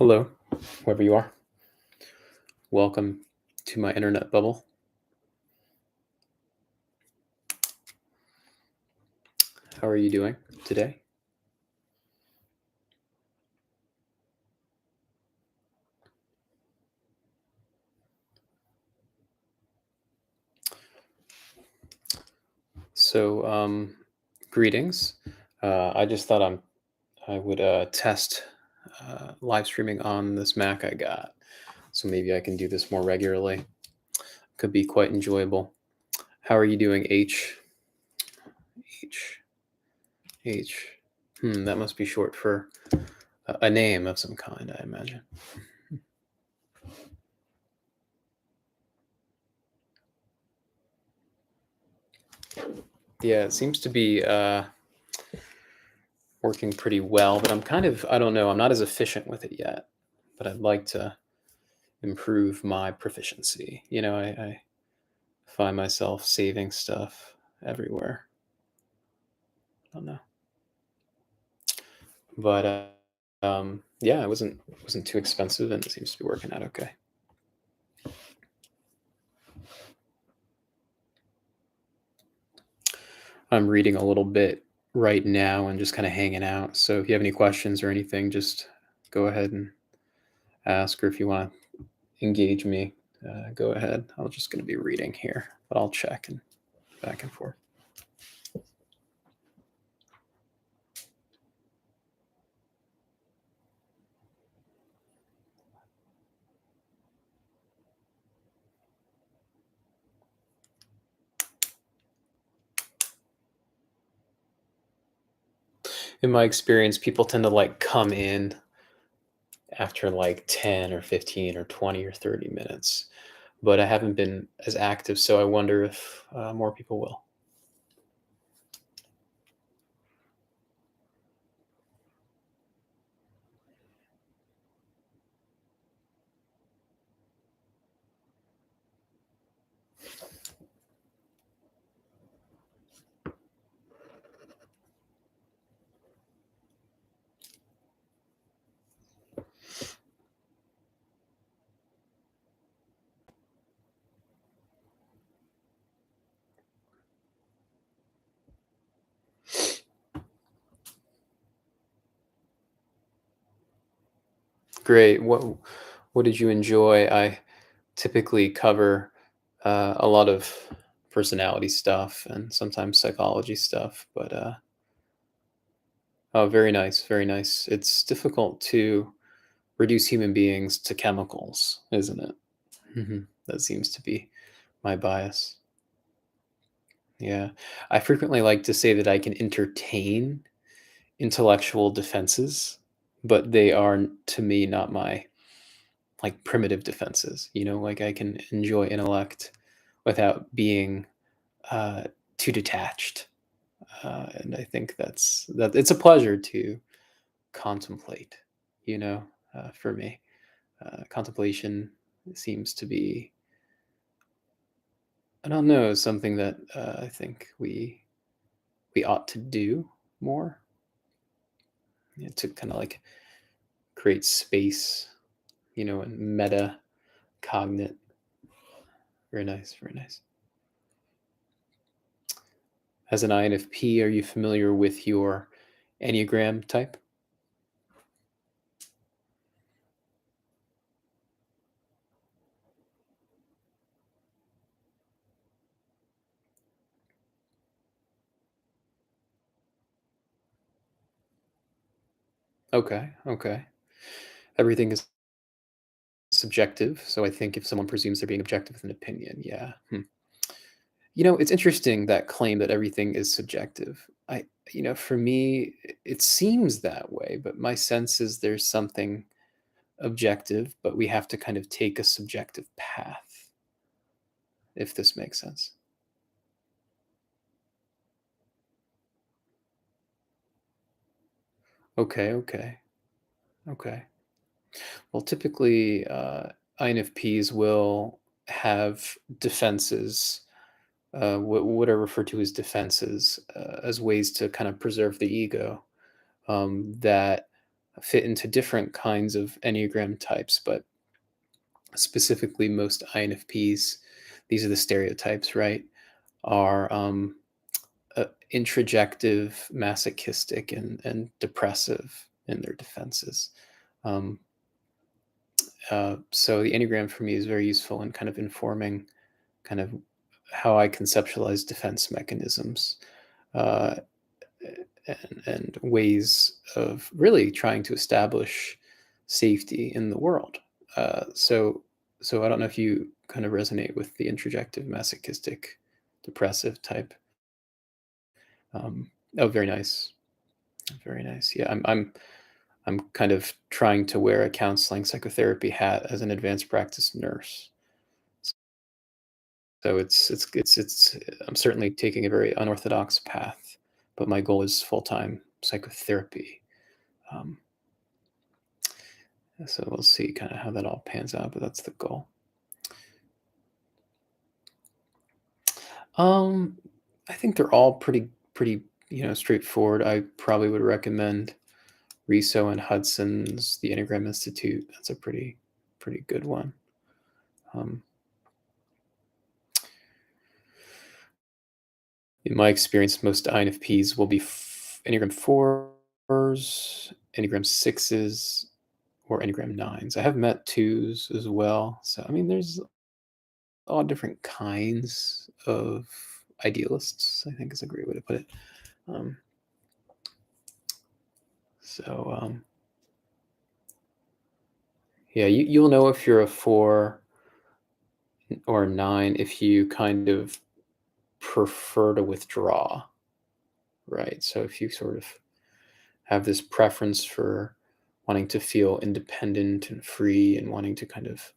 Hello, whoever you are. Welcome to my internet bubble. How are you doing today? So, greetings. I just thought I would test live streaming on this Mac I got. So maybe I can do this more regularly. Could be quite enjoyable. How are you doing, H? H. That must be short for a name of some kind, I imagine. Yeah, it seems to be working pretty well, but I don't know, I'm not as efficient with it yet, but I'd like to improve my proficiency. I find myself saving stuff everywhere. I don't know, but yeah, it wasn't too expensive, and it seems to be working out okay. I'm reading a little bit right now and just kind of hanging out. So if you have any questions or anything, just go ahead and ask, or if you want to engage me, go ahead. I'm just going to be reading here, but I'll check and back and forth. In my experience, people tend to like come in after like 10 or 15 or 20 or 30 minutes, but I haven't been as active, so I wonder if more people will. Great. What did you enjoy? I typically cover a lot of personality stuff and sometimes psychology stuff, but oh, very nice, very nice. It's difficult to reduce human beings to chemicals, isn't it? That seems to be my bias. Yeah. I frequently like to say that I can entertain intellectual defenses, but they are to me not my like primitive defenses. Like I can enjoy intellect without being uh, too detached, and I think that it's a pleasure to contemplate. For me, contemplation seems to be, I don't know, something that I think we ought to do more, to kind of like create space, and meta cognate. Very nice, very nice. As an INFP, are you familiar with your Enneagram type? Okay, okay. Everything is subjective, so I think if someone presumes they're being objective with an opinion, yeah. It's interesting, that claim that everything is subjective. For me, it seems that way, but my sense is there's something objective, but we have to kind of take a subjective path, if this makes sense. Okay, okay, okay. Well, typically, INFPs will have defenses, what are referred to as defenses, as ways to kind of preserve the ego, that fit into different kinds of Enneagram types, but specifically most INFPs, these are the stereotypes, right? Are introjective, masochistic, and depressive in their defenses. Um, so the Enneagram for me is very useful in kind of informing kind of how I conceptualize defense mechanisms, uh, and ways of really trying to establish safety in the world. So, so I don't know if you kind of resonate with the introjective, masochistic, depressive type. Oh, very nice, very nice. Yeah, I'm kind of trying to wear a counseling psychotherapy hat as an advanced practice nurse. So it's I'm certainly taking a very unorthodox path, but my goal is full-time psychotherapy. Um, so we'll see kind of how that all pans out, but that's the goal. Um, I think they're all pretty straightforward. I probably would recommend Riso and Hudson's The Enneagram Institute. That's a pretty good one. Um, in my experience, most INFPs will be Enneagram fours, Enneagram sixes, or Enneagram nines. I have met twos as well. So I mean, there's all different kinds of idealists, I think is a great way to put it. Um, so yeah, you'll know if you're a four or a nine if you kind of prefer to withdraw, right? So if you sort of have this preference for wanting to feel independent and free and wanting to kind of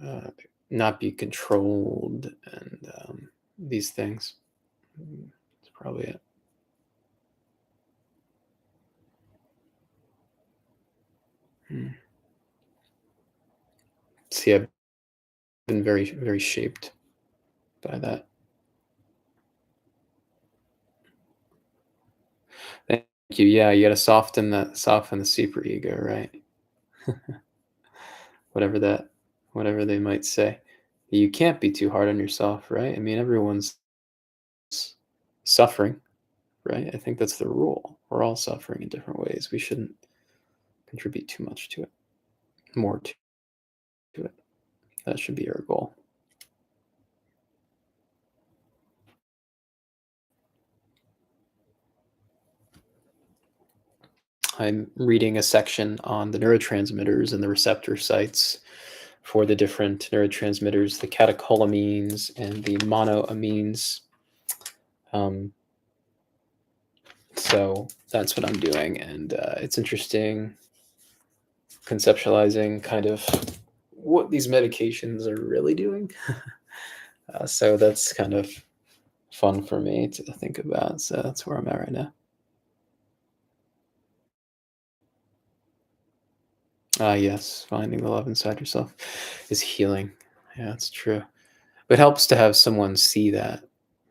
uh, not be controlled and these things, that's probably it. Hmm. See, I've been very shaped by that. Thank you. Yeah, you got to soften the super ego, right? whatever that, whatever they might say. You can't be too hard on yourself, right? I mean, everyone's suffering, right? I think that's the rule. We're all suffering in different ways. We shouldn't contribute too much to it, more to it. That should be our goal. I'm reading a section on the neurotransmitters and the receptor sites for the different neurotransmitters, the catecholamines and the monoamines. Um, so that's what I'm doing, and it's interesting conceptualizing kind of what these medications are really doing. So that's kind of fun for me to think about. So that's where I'm at right now. Yes, finding the love inside yourself is healing. Yeah, it's true. It helps to have someone see that,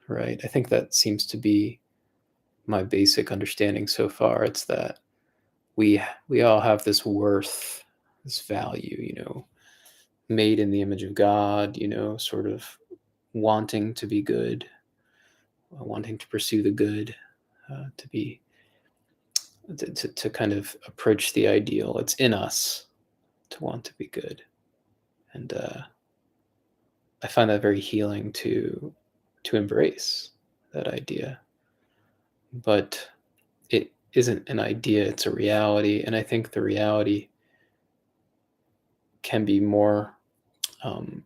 right? I think that seems to be my basic understanding so far. It's that we all have this worth, this value, made in the image of God, sort of wanting to be good, wanting to pursue the good, to be to kind of approach the ideal. It's in us to want to be good, and I find that very healing to embrace that idea. But it isn't an idea; it's a reality, and I think the reality can be more um,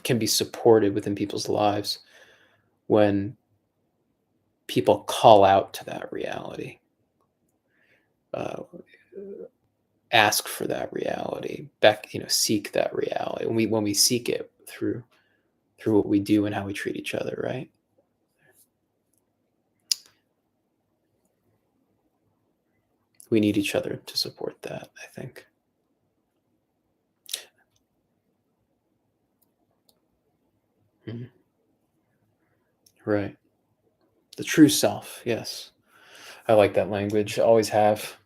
can be supported within people's lives when people call out to that reality, uh, ask for that reality, seek that reality. When we seek it through what we do and how we treat each other, right? We need each other to support that, I think. Mhm. Right. The true self, yes. I like that language. Always have.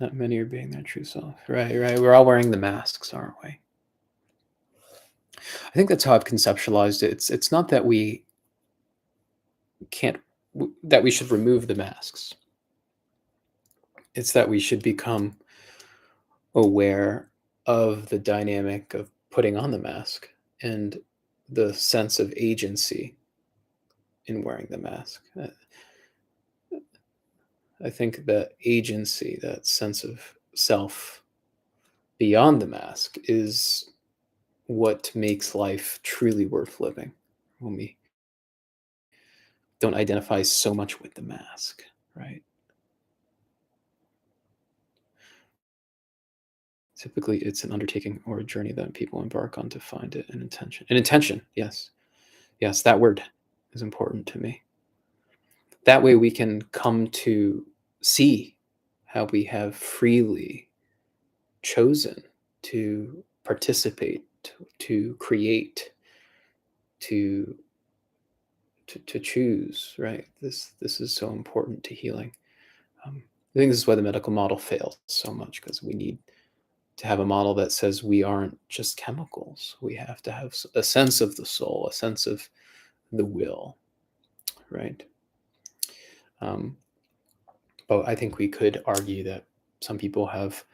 Not many are being their true self. Right, right. We're all wearing the masks, aren't we? I think that's how I've conceptualized it. It's not that we can't that we should remove the masks. It's that we should become aware of the dynamic of putting on the mask and the sense of agency in wearing the mask. I think that agency, that sense of self beyond the mask, is what makes life truly worth living when we don't identify so much with the mask, right? Typically, it's an undertaking or a journey that people embark on to find it an intention. An intention, yes. Yes, that word is important to me. That way we can come to see how we have freely chosen to participate, to create, to to choose. Right? This is so important to healing. I think this is why the medical model fails so much, because we need to have a model that says we aren't just chemicals. We have to have a sense of the soul, a sense of the will, right? Um, but I think we could argue that some people have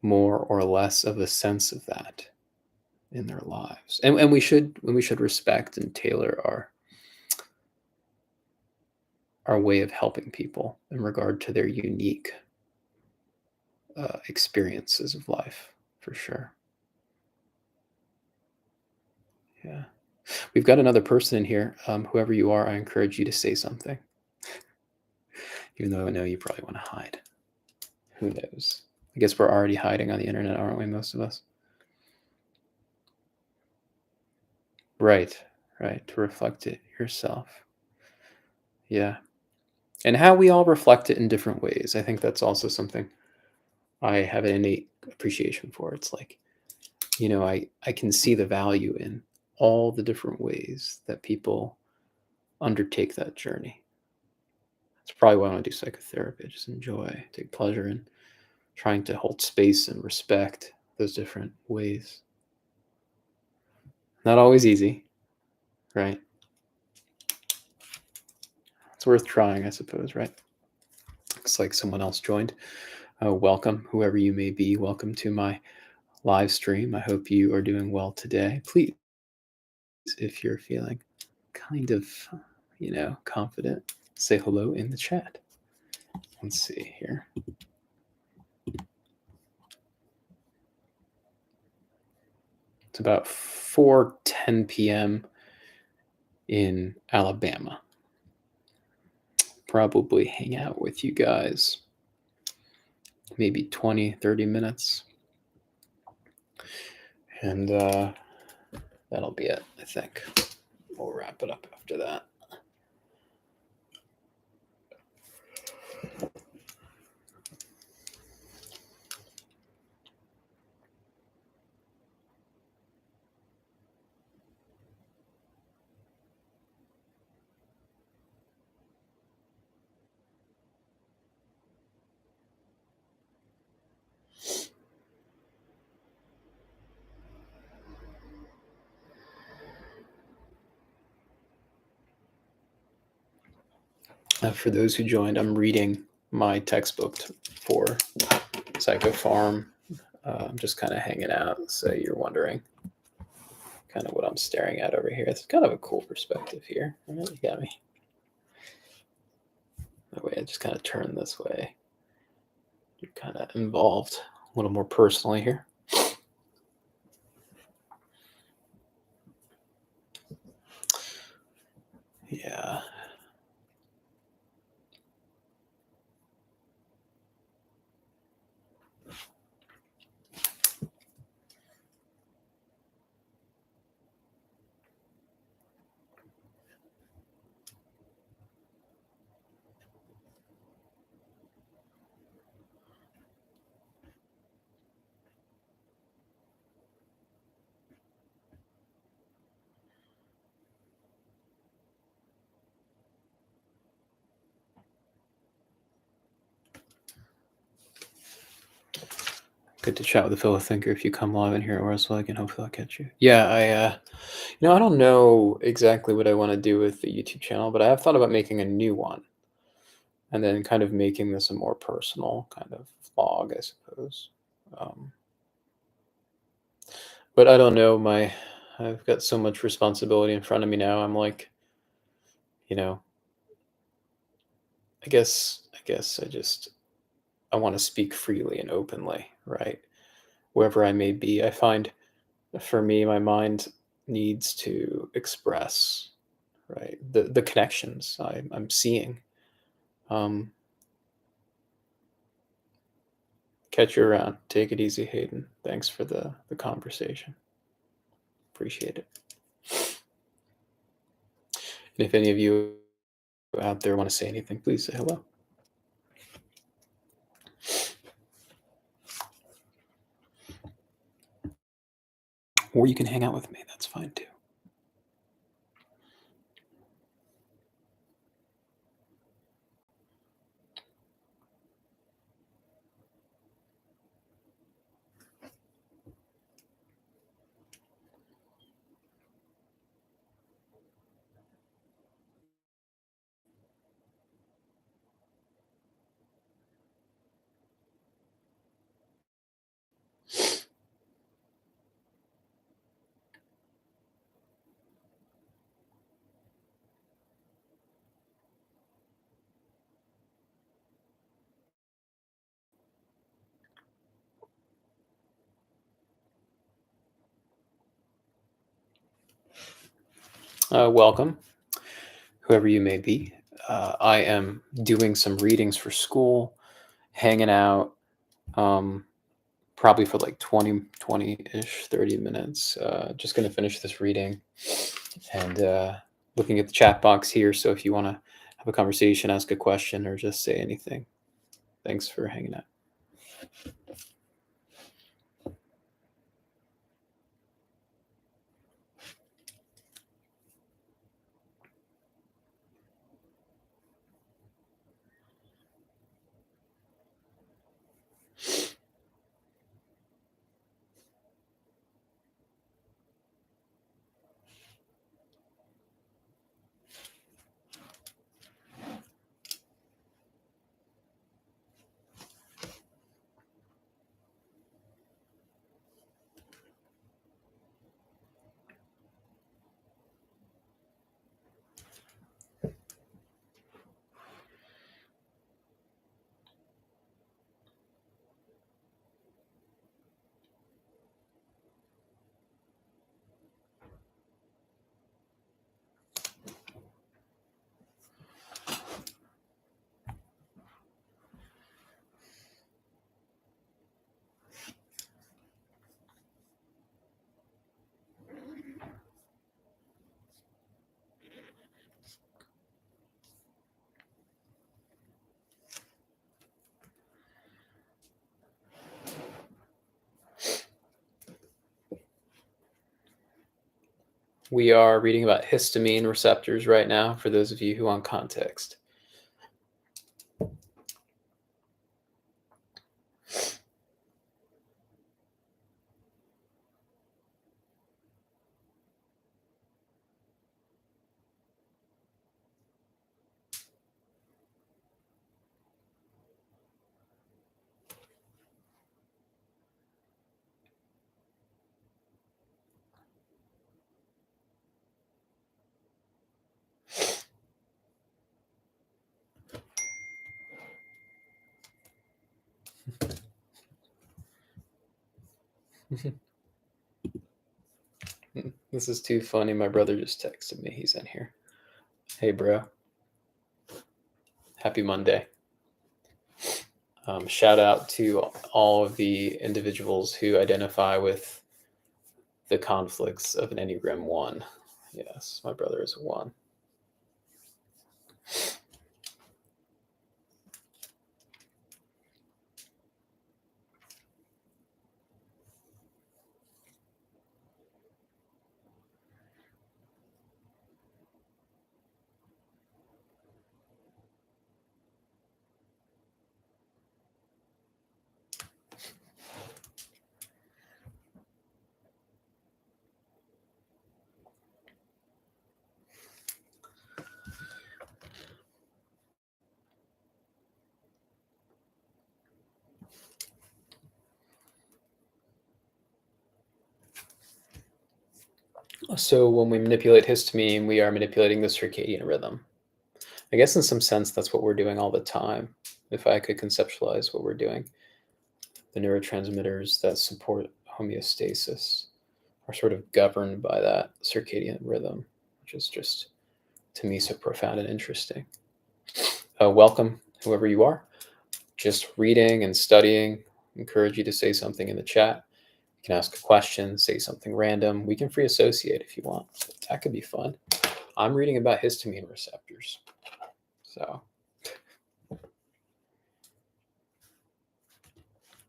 more or less of a sense of that in their lives, and we should respect and tailor our way of helping people in regard to their unique experiences of life, for sure. Yeah, we've got another person in here. Whoever you are, I encourage you to say something, even though I know you probably want to hide. Who knows? I guess we're already hiding on the internet, aren't we? Most of us. Right, right. To reflect it yourself. Yeah. And how we all reflect it in different ways. I think that's also something I have an innate appreciation for. It's like, I can see the value in all the different ways that people undertake that journey. That's probably why I want to do psychotherapy. I just enjoy, take pleasure in trying to hold space and respect those different ways. Not always easy, right? It's worth trying, I suppose, right? Looks like someone else joined. Welcome, whoever you may be. Welcome to my live stream. I hope you are doing well today. Please, if you're feeling kind of, confident, say hello in the chat. Let's see here. It's about 4:10 p.m. in Alabama. Probably hang out with you guys maybe 20, 30 minutes. And that'll be it, I think. We'll wrap it up after that. For those who joined, I'm reading my textbook for Psychopharm. I'm just kind of hanging out, so you're wondering kind of what I'm staring at over here. It's kind of a cool perspective here. You got me. That way I just kind of turn this way. You're kind of involved a little more personally here. Good to chat with a fellow thinker. If you come live in here or else I can hopefully I'll catch you. Yeah, I don't know exactly what I want to do with the YouTube channel, but I have thought about making a new one and then kind of making this a more personal kind of vlog, I suppose. Um, but I don't know. I've got so much responsibility in front of me now. I'm like, you know, I want to speak freely and openly, right? Wherever I may be, I find for me, my mind needs to express, right, the connections I'm seeing. Um, Catch you around. Take it easy, Hayden. Thanks for the conversation. Appreciate it. And if any of you out there want to say anything, please say hello. Or you can hang out with me. That's fine too. Welcome, whoever you may be. I am doing some readings for school, hanging out, probably for like 20-ish, 30 minutes. Just going to finish this reading and looking at the chat box here. So if you want to have a conversation, ask a question, or just say anything, thanks for hanging out. We are reading about histamine receptors right now, for those of you who want context. This is too funny. My brother just texted me. He's in here. Hey, bro. Happy Monday. Shout out to all of the individuals who identify with the conflicts of an Enneagram 1. Yes, my brother is a 1. So when we manipulate histamine, we are manipulating the circadian rhythm. I guess in some sense, that's what we're doing all the time. If I could conceptualize what we're doing, the neurotransmitters that support homeostasis are sort of governed by that circadian rhythm, which is just, to me, so profound and interesting. Welcome, whoever you are. Just reading and studying. Encourage you to say something in the chat. You can ask a question, say something random. We can free associate if you want. That could be fun. I'm reading about histamine receptors. So,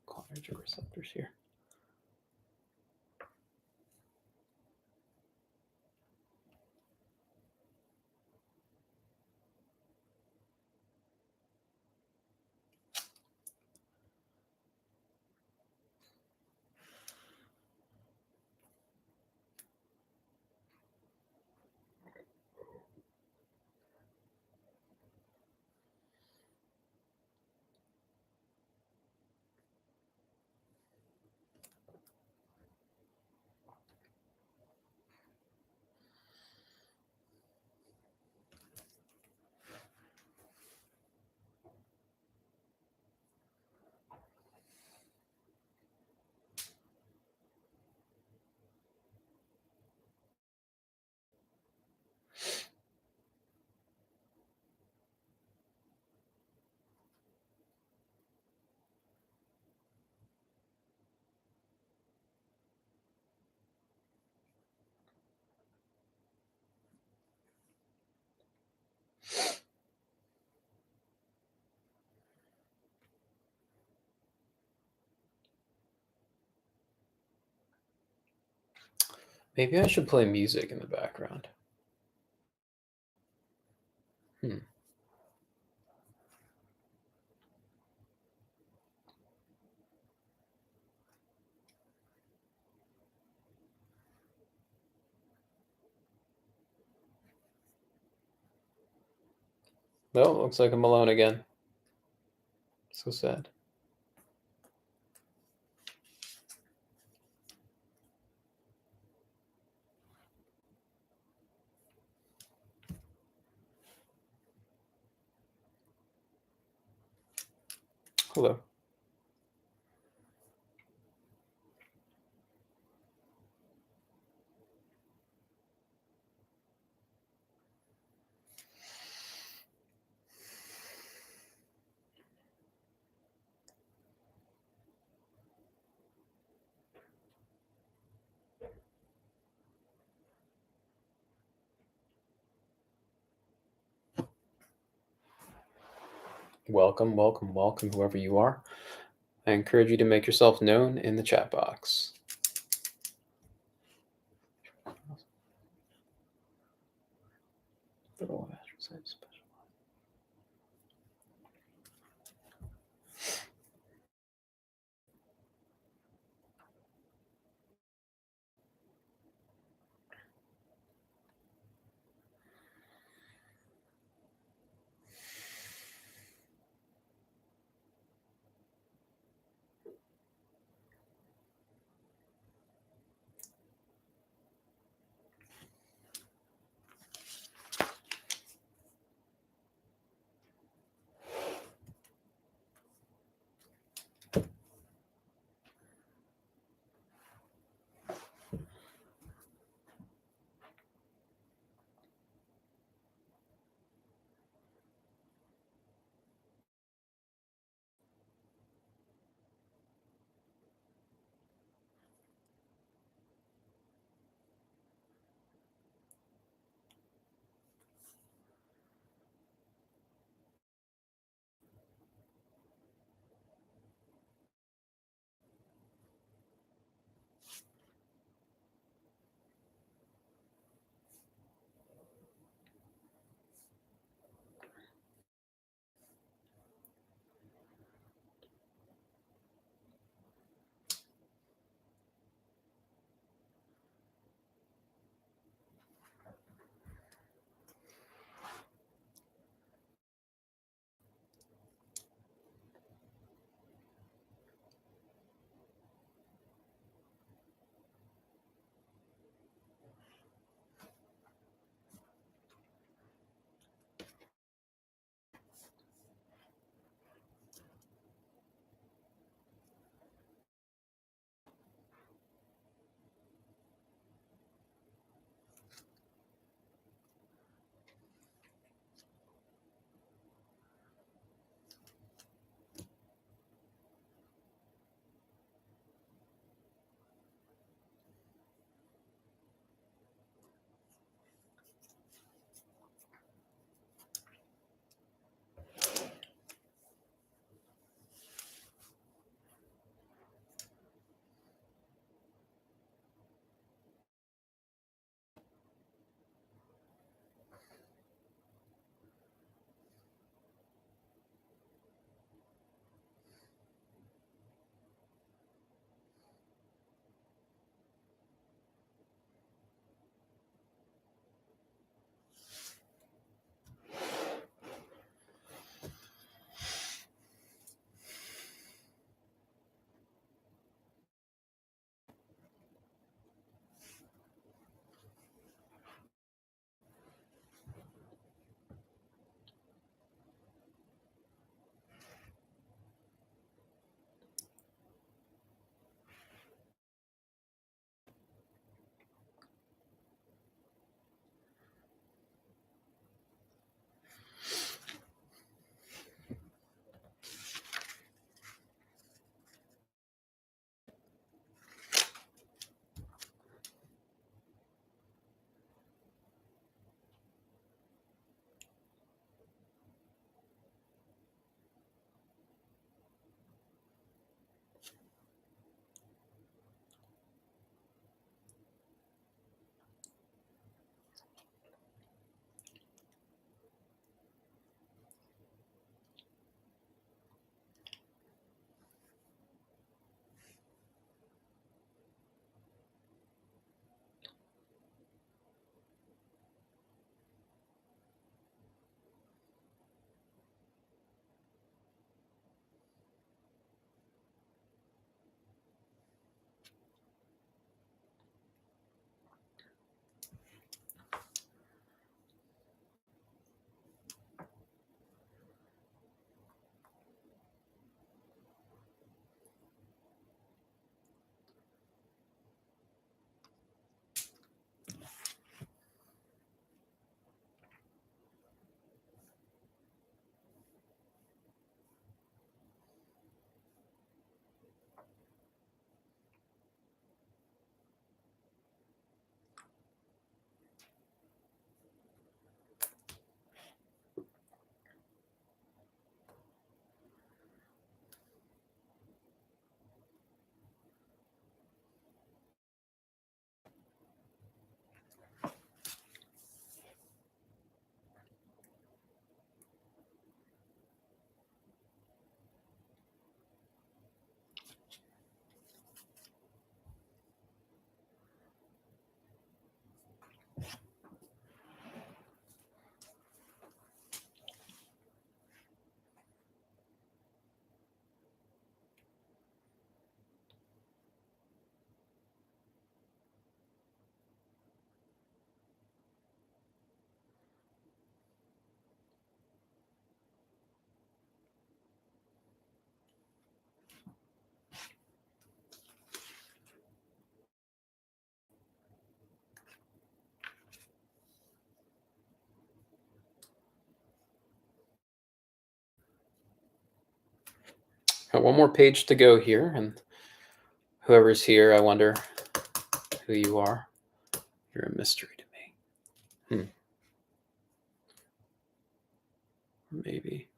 cholinergic receptors here. Maybe I should play music in the background. Hmm. Well, looks like I'm alone again. So sad. Hello. Welcome, welcome, welcome, whoever you are. I encourage you to make yourself known in the chat box. Got one more page to go here, and whoever's here, I wonder who you are. You're a mystery to me.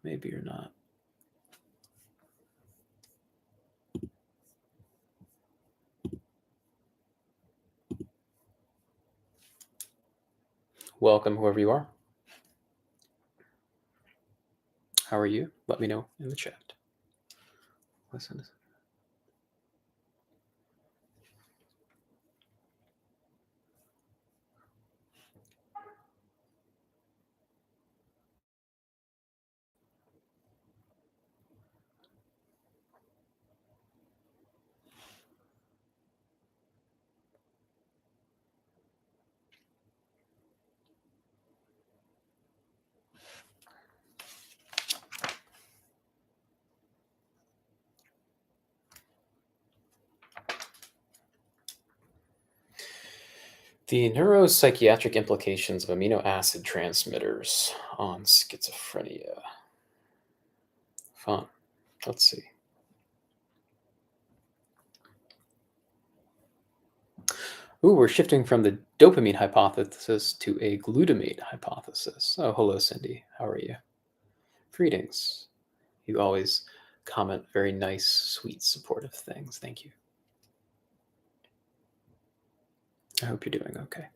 Maybe you're not. Welcome, whoever you are. How are you? Let me know in the chat. Listen. The neuropsychiatric implications of amino acid transmitters on schizophrenia. Fun. Let's see. Ooh, we're shifting from the dopamine hypothesis to a glutamate hypothesis. Oh, hello, Cindy. How are you? Greetings. You always comment very nice, sweet, supportive things. Thank you. I hope you're doing okay.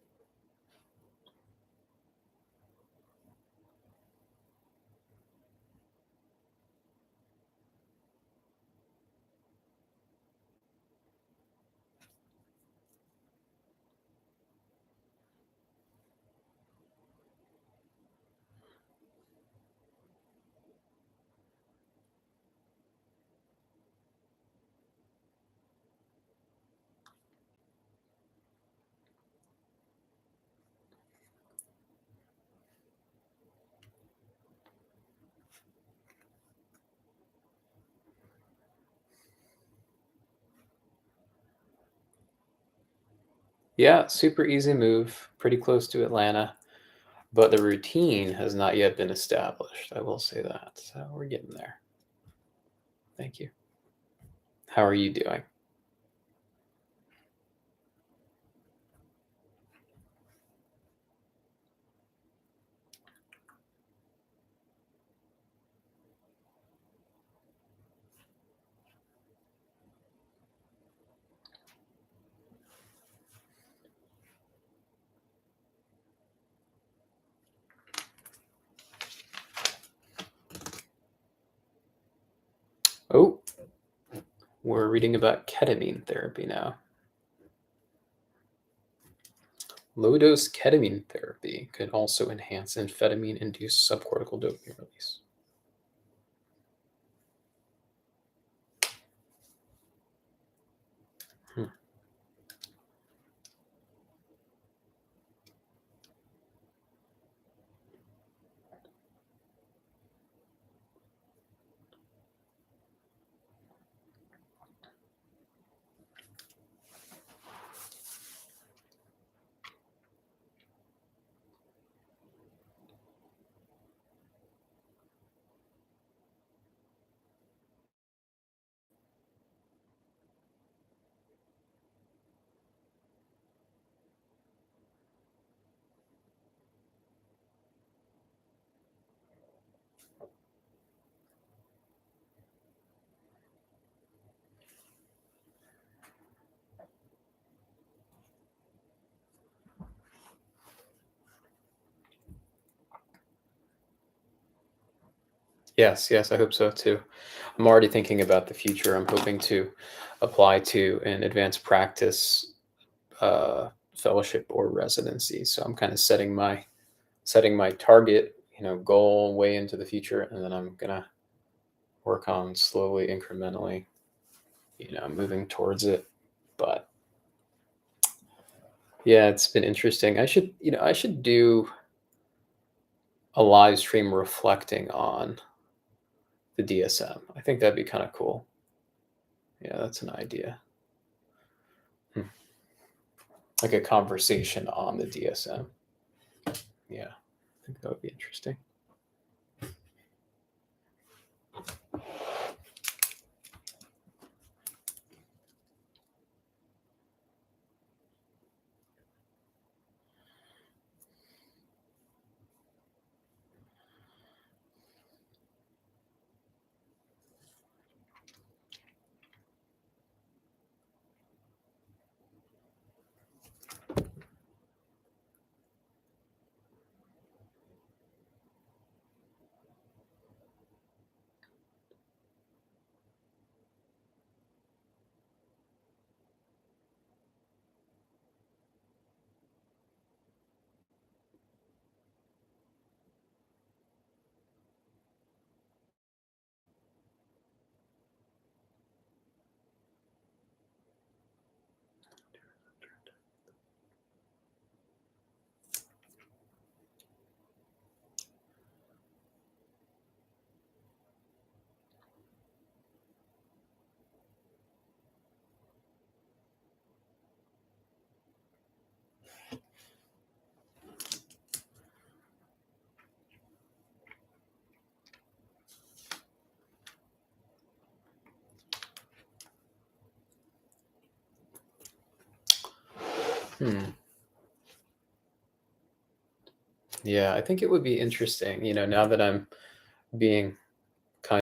Yeah, super easy move, pretty close to Atlanta, but the routine has not yet been established. I will say that. So we're getting there. Thank you. How are you doing? Oh, we're reading about ketamine therapy now. Low dose ketamine therapy could also enhance amphetamine induced subcortical dopamine release. Hmm. Yes, yes, I hope so too. I'm already thinking about the future. I'm hoping to apply to an advanced practice fellowship or residency. So I'm kind of setting my target, goal way into the future, and then I'm gonna work on slowly, incrementally, moving towards it. But yeah, it's been interesting. I should do a live stream reflecting on the DSM. I think that'd be kind of cool. Yeah, that's an idea. Hmm. Like a conversation on the DSM. Yeah, I think that would be interesting. Hmm. Yeah, I think it would be interesting, now that I'm being